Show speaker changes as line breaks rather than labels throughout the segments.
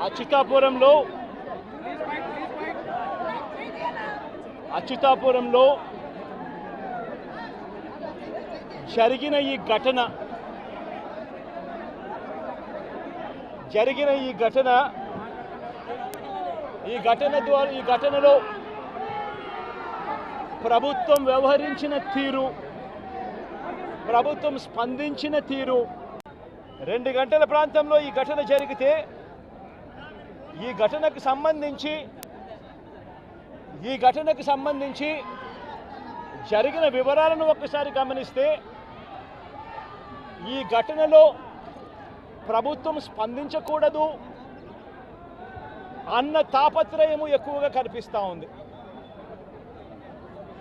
అచ్యుతాపురంలో జరిగిన ఈ ఘటనలో ప్రభుత్వం వ్యవహరించిన తీరు, ప్రభుత్వం స్పందించిన తీరు, 2 గంటల ప్రాంతంలో ఈ ఘటన జరిగితే ఈ ఘటనకు సంబంధించి జరిగిన వివరాలను ఒక్కసారి గమనిస్తే ఈ ఘటనలో ప్రభుత్వం స్పందించకూడదు అన్న తాపత్రయము ఎక్కువగా కనిపిస్తూ ఉంది.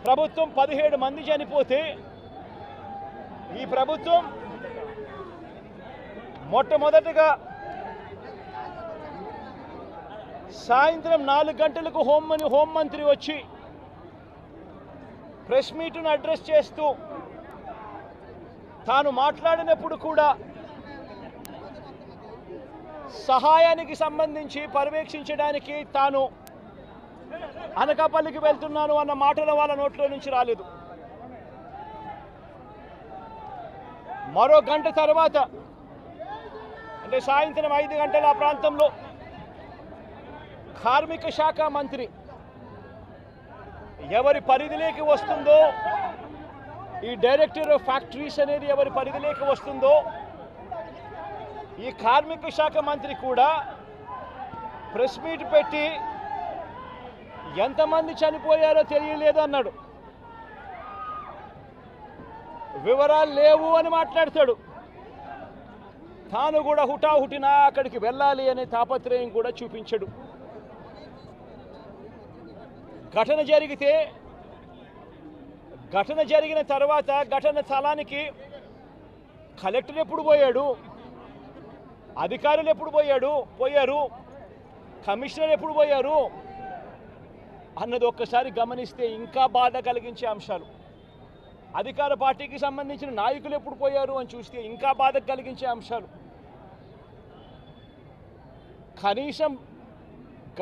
ప్రభుత్వం 17 మంది చనిపోతే ఈ ప్రభుత్వం మొట్టమొదటగా సాయంత్రం 4 గంటలకు హోంమంత్రి వచ్చి ప్రెస్ మీట్ను అడ్రస్ చేస్తూ తాను మాట్లాడినప్పుడు కూడా సహాయానికి సంబంధించి పర్యవేక్షించడానికి తాను అనకాపల్లికి వెళ్తున్నాను అన్న మాటలు వాళ్ళ నోట్లో నుంచి రాలేదు. మరో గంట తర్వాత అంటే సాయంత్రం 5 గంటల ఆ ప్రాంతంలో కార్మిక శాఖ మంత్రి ఎవరి పరిధిలోకి వస్తుందో, ఈ డైరెక్టర్ ఆఫ్ ఫ్యాక్టరీస్ అనేది ఎవరి పరిధిలోకి వస్తుందో, ఈ కార్మిక శాఖ మంత్రి కూడా ప్రెస్ మీట్ పెట్టి ఎంతమంది చనిపోయారో తెలియలేదు అన్నాడు. వివరాలు లేవు అని మాట్లాడతాడు. తాను కూడా హుటాహుటిన అక్కడికి వెళ్ళాలి అనే తాపత్రయం కూడా చూపించడు. ఘటన జరిగిన తర్వాత ఘటన స్థలానికి కలెక్టర్ ఎప్పుడు పోయాడు, అధికారులు ఎప్పుడు పోయారు, కమిషనర్ ఎప్పుడు పోయారు అన్నది ఒక్కసారి గమనిస్తే ఇంకా బాధ కలిగించే అంశాలు. అధికార పార్టీకి సంబంధించిన నాయకులు ఎప్పుడు పోయారు అని చూస్తే ఇంకా బాధ కలిగించే అంశాలు. కనీసం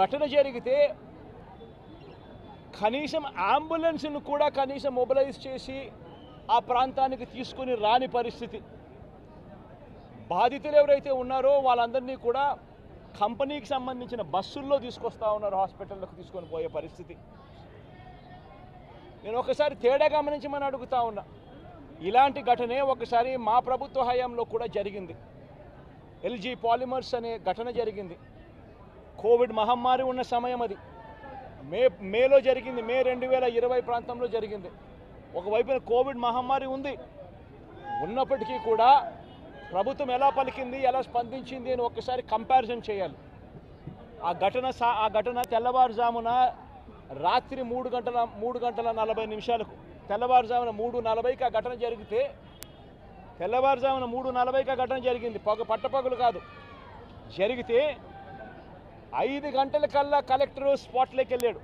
ఘటన జరిగితే కనీసం అంబులెన్స్ను కూడా కనీసం మొబిలైజ్ చేసి ఆ ప్రాంతానికి తీసుకుని రాని పరిస్థితి. బాధితులు ఎవరైతే ఉన్నారో వాళ్ళందరినీ కూడా కంపెనీకి సంబంధించిన బస్సుల్లో తీసుకొస్తా ఉన్నారు, హాస్పిటల్లోకి తీసుకొని పోయే పరిస్థితి. నేను ఒకసారి తేడా గమనించమని అడుగుతా ఉన్నా. ఇలాంటి ఘటనే ఒకసారి మా ప్రభుత్వ హయాంలో కూడా జరిగింది. ఎల్జీ పాలిమర్స్ అనే ఘటన జరిగింది. కోవిడ్ మహమ్మారి ఉన్న సమయం అది. మేలో జరిగింది, మే 2020 ప్రాంతంలో జరిగింది. ఒకవైపున కోవిడ్ మహమ్మారి ఉన్నప్పటికీ కూడా ప్రభుత్వం ఎలా పలికింది, ఎలా స్పందించింది అని ఒక్కసారి కంపారిజన్ చేయాలి. ఆ ఘటన తెల్లవారుజామున రాత్రి 3:40 తెల్లవారుజామున 3:40కి ఆ ఘటన జరిగితే, తెల్లవారుజామున 3:40కి ఆ ఘటన జరిగింది. పట్టపగలు కాదు. జరిగితే 5 గంటలకల్లా కలెక్టర్ స్పాట్లోకి వెళ్ళాడు,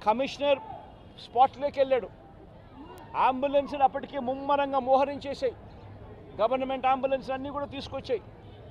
కమిషనర్ స్పాట్లోకి వెళ్ళాడు. అంబులెన్స్ని అప్పటికే ముమ్మరంగా మోహరించేసాయి. గవర్నమెంట్ అంబులెన్స్ అన్నీ కూడా తీసుకొచ్చాయి.